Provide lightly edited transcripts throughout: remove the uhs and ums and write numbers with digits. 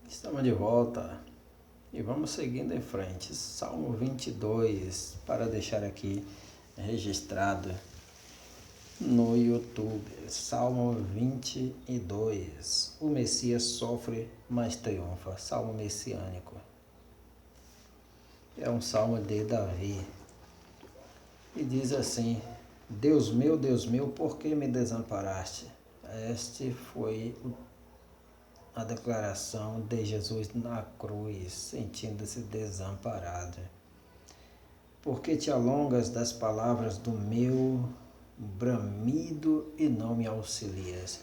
Estamos de volta e vamos seguindo em frente. Salmo 22, para deixar aqui registrado no YouTube. Salmo 22. O Messias sofre, mas triunfa. Salmo messiânico. É um salmo de Davi. E diz assim: Deus meu, por que me desamparaste? Este foi a declaração de Jesus na cruz, sentindo-se desamparado. Por que te alongas das palavras do meu bramido e não me auxilias?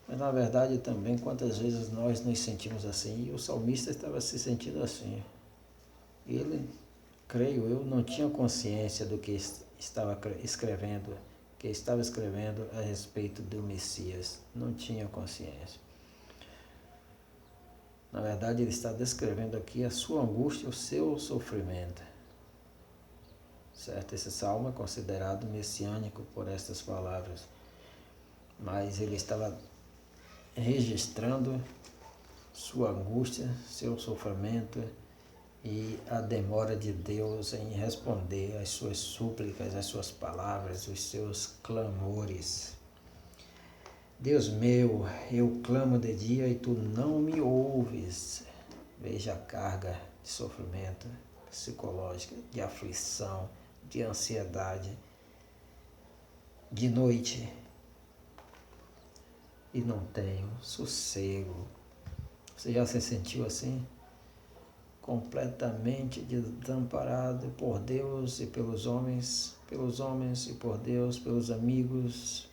Mas na verdade também, quantas vezes nós nos sentimos assim, e o salmista estava se sentindo assim. Ele, creio eu, não tinha consciência do que estava escrevendo, a respeito do Messias. Não tinha consciência. Na verdade, ele está descrevendo aqui a sua angústia, o seu sofrimento. Certo? Esse salmo é considerado messiânico por estas palavras. Mas ele estava registrando sua angústia, seu sofrimento e a demora de Deus em responder às suas súplicas, às suas palavras, os seus clamores. Deus meu, eu clamo de dia e tu não me ouves. Veja a carga de sofrimento psicológico, de aflição, de ansiedade, de noite. E não tenho sossego. Você já se sentiu assim? Completamente desamparado por Deus e pelos homens e por Deus, pelos amigos,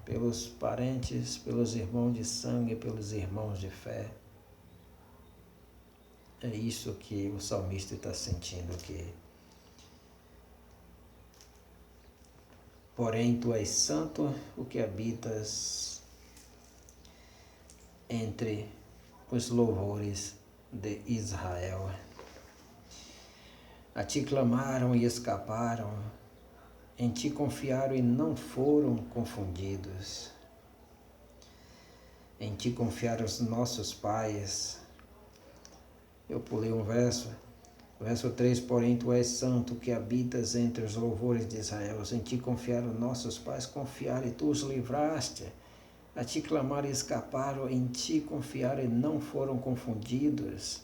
pelos parentes, pelos irmãos de sangue, pelos irmãos de fé. É isso que o salmista está sentindo aqui. Porém, tu és santo, o que habitas entre os louvores de Israel. A ti clamaram e escaparam, em ti confiaram e não foram confundidos. Em ti confiaram os nossos pais. Eu pulei um verso. Verso 3, porém tu és santo, que habitas entre os louvores de Israel. Em ti confiaram nossos pais, confiaram e tu os livraste. A ti clamaram e escaparam, em ti confiaram e não foram confundidos.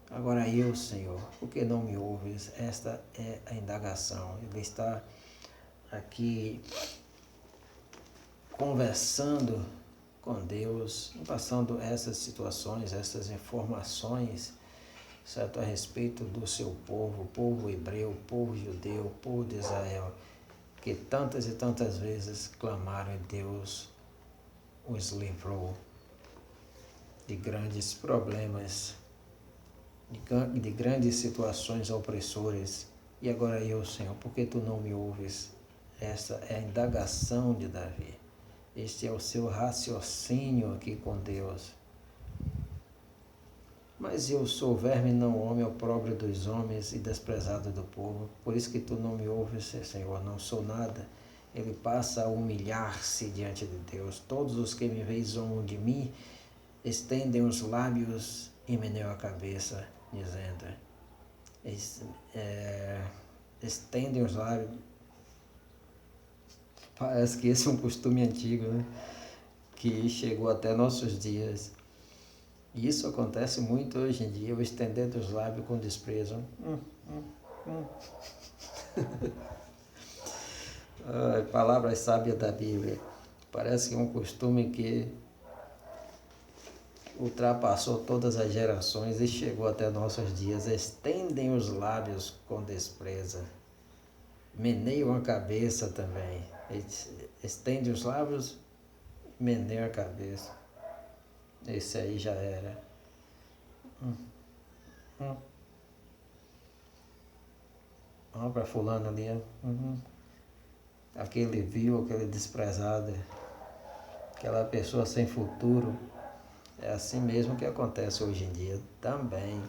Agora eu, Senhor, por que não me ouves? Esta é a indagação. Ele está aqui conversando com Deus, passando essas situações, essas informações, certo, a respeito do seu povo, o povo hebreu, o povo judeu, o povo de Israel, que tantas e tantas vezes clamaram e Deus os livrou de grandes problemas, de grandes situações opressoras. E agora eu, Senhor, por que tu não me ouves? Essa é a indagação de Davi. Este é o seu raciocínio aqui com Deus. Mas eu sou verme, não homem, opróbrio dos homens e desprezado do povo. Por isso que tu não me ouves, Senhor, não sou nada. Ele passa a humilhar-se diante de Deus. Todos os que me veem zombam de mim, estendem os lábios e meneiam a cabeça, dizendo, estendem os lábios. Parece que esse é um costume antigo, né? Que chegou até nossos dias. E isso acontece muito hoje em dia, o estender dos lábios com desprezo. Palavras sábias da Bíblia. Parece que é um costume que ultrapassou todas as gerações e chegou até nossos dias. Estendem os lábios com desprezo. Meneiam a cabeça também. Estendem os lábios e meneiam a cabeça. Esse aí já era. Vamos para fulano ali. Aquele vil, aquele desprezado. Aquela pessoa sem futuro. É assim mesmo que acontece hoje em dia também.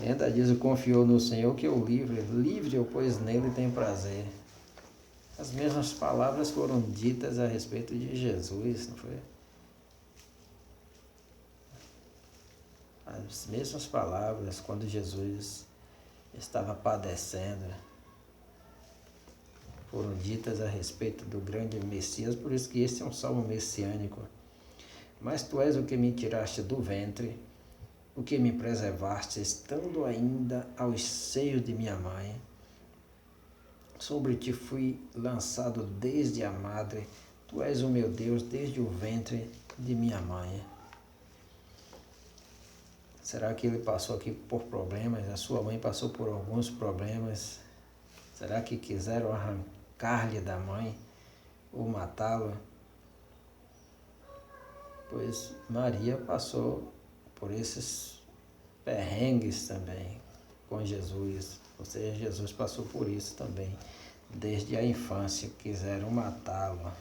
Ainda diz, confiou no Senhor que o livre eu, pois nele tem prazer. As mesmas palavras foram ditas a respeito de Jesus, não foi? As mesmas palavras quando Jesus estava padecendo foram ditas a respeito do grande Messias, por isso que esse é um salmo messiânico. Mas tu és o que me tiraste do ventre, o que me preservaste, estando ainda aos seios de minha mãe. Sobre ti fui lançado desde a madre, tu és o meu Deus desde o ventre de minha mãe. Será que ele passou aqui por problemas? A sua mãe passou por alguns problemas? Será que quiseram arrancar-lhe da mãe ou matá-lo? Pois Maria passou por esses perrengues também com Jesus. Ou seja, Jesus passou por isso também. Desde a infância quiseram matá-lo.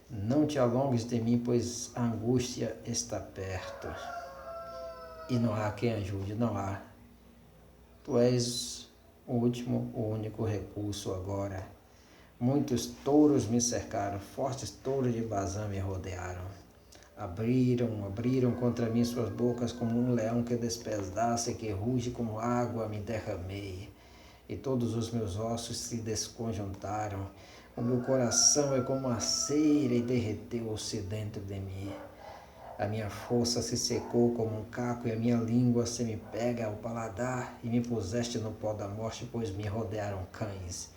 Não te alongues de mim, pois a angústia está perto. E não há quem ajude, não há. Tu és o último, o único recurso agora. Muitos touros me cercaram, fortes touros de Bazã me rodearam. Abriram contra mim suas bocas como um leão que despedaça e que ruge como água me derramei. E todos os meus ossos se desconjuntaram. O meu coração é como a cera e derreteu-se dentro de mim. A minha força se secou como um caco e a minha língua se me pega ao paladar e me puseste no pó da morte, pois me rodearam cães.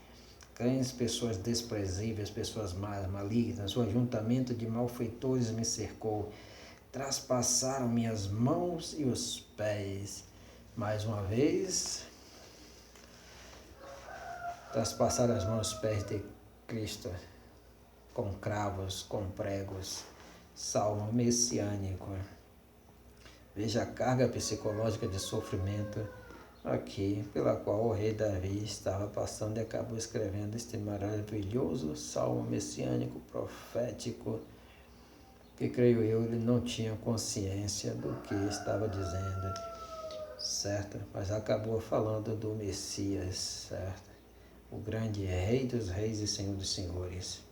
Cães, pessoas desprezíveis, pessoas más, malignas, o ajuntamento de malfeitores me cercou. Traspassaram minhas mãos e os pés. Mais uma vez, traspassaram as mãos e os pés de Cristo com cravos, com pregos. Salmo messiânico. Veja a carga psicológica de sofrimento aqui, pela qual o rei Davi estava passando e acabou escrevendo este maravilhoso salmo messiânico profético, que creio eu, ele não tinha consciência do que estava dizendo, certo? Mas acabou falando do Messias, certo? O grande rei dos reis e senhor dos senhores.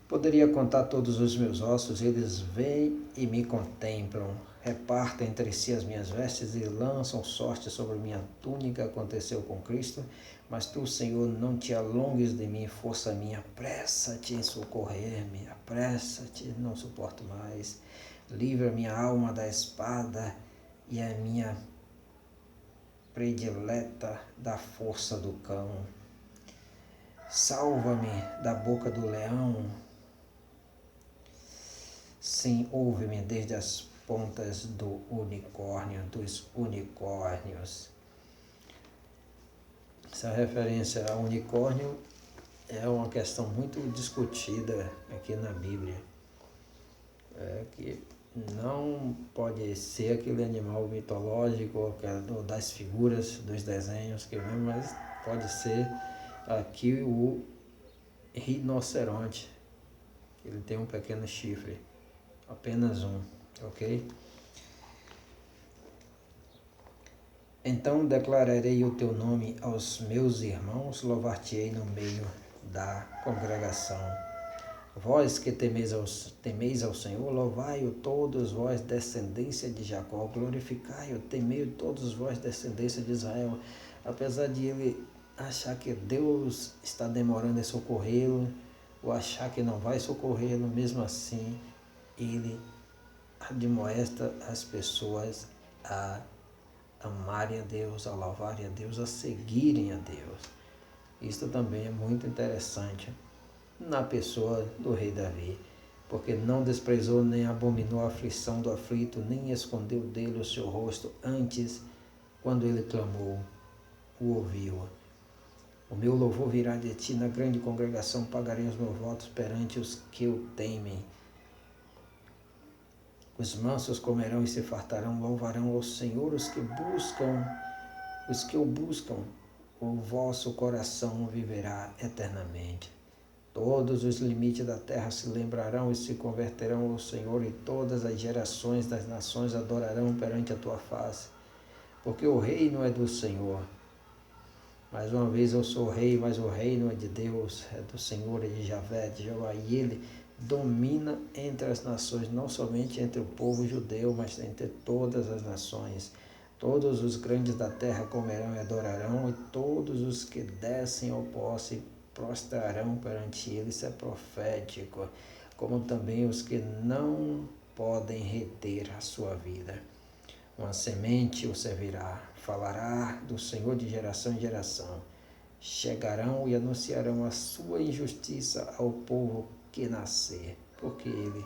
Poderia contar todos os meus ossos, eles vêm e me contemplam, repartem entre si as minhas vestes e lançam sorte sobre minha túnica. Aconteceu com Cristo, mas tu, Senhor, não te alongues de mim, força minha, apressa-te em socorrer-me, apressa-te, não suporto mais. Livra minha alma da espada e a minha predileta da força do cão. Salva-me da boca do leão. Sim, ouve-me desde as pontas do unicórnio, dos unicórnios. Essa referência ao unicórnio é uma questão muito discutida aqui na Bíblia. Que não pode ser aquele animal mitológico ou das figuras dos desenhos que vem, mas pode ser aqui o rinoceronte. Ele tem um pequeno chifre. Apenas um, ok? Então declararei o teu nome aos meus irmãos, louvar-te-ei no meio da congregação. Vós que temeis ao Senhor, louvai-o todos vós, descendência de Jacó, glorificai-o, temei-o todos vós, descendência de Israel. Apesar de ele achar que Deus está demorando em socorrê-lo, ou achar que não vai socorrê-lo, mesmo assim, ele admoesta as pessoas a amarem a Deus, a louvarem a Deus, a seguirem a Deus. Isso também é muito interessante na pessoa do rei Davi, porque não desprezou nem abominou a aflição do aflito, nem escondeu dele o seu rosto, antes, quando ele clamou, o ouviu. O meu louvor virá de ti, na grande congregação pagarei os meus votos perante os que o temem. Os mansos comerão e se fartarão, louvarão ao Senhor os que o buscam, o vosso coração viverá eternamente. Todos os limites da terra se lembrarão e se converterão ao Senhor, e todas as gerações das nações adorarão perante a tua face, porque o reino é do Senhor. Mais uma vez eu sou rei, mas o reino é de Deus, é do Senhor, é de Javé, de Jeová, e ele domina entre as nações, não somente entre o povo judeu, mas entre todas as nações. Todos os grandes da terra comerão e adorarão, e todos os que descem ao pó se prostrarão perante ele. Isso é profético, como também os que não podem reter a sua vida. Uma semente o servirá, falará do Senhor de geração em geração. Chegarão e anunciarão a sua injustiça ao povo que nascer, porque ele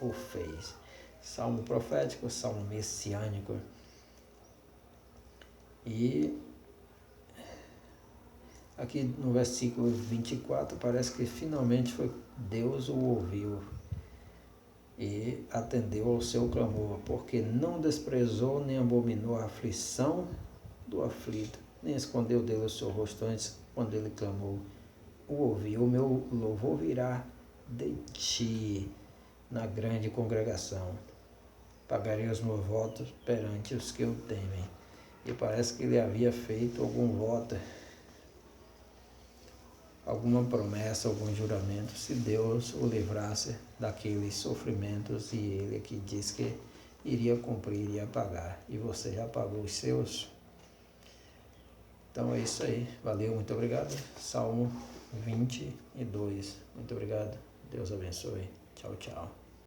o fez. Salmo profético, salmo messiânico. E aqui no versículo 24 parece que finalmente foi Deus o ouviu e atendeu ao seu clamor, porque não desprezou nem abominou a aflição do aflito, nem escondeu dele o seu rosto antes, quando ele clamou, o ouviu. O meu louvor virá de ti na grande congregação. Pagarei os meus votos perante os que o temem. E parece que ele havia feito algum voto, alguma promessa, algum juramento, se Deus o livrasse daqueles sofrimentos, e ele aqui diz que iria cumprir, iria pagar. E você já pagou os seus? Então é isso aí. Valeu, muito obrigado. Salmo 22. Muito obrigado. Deus abençoe. Tchau, tchau.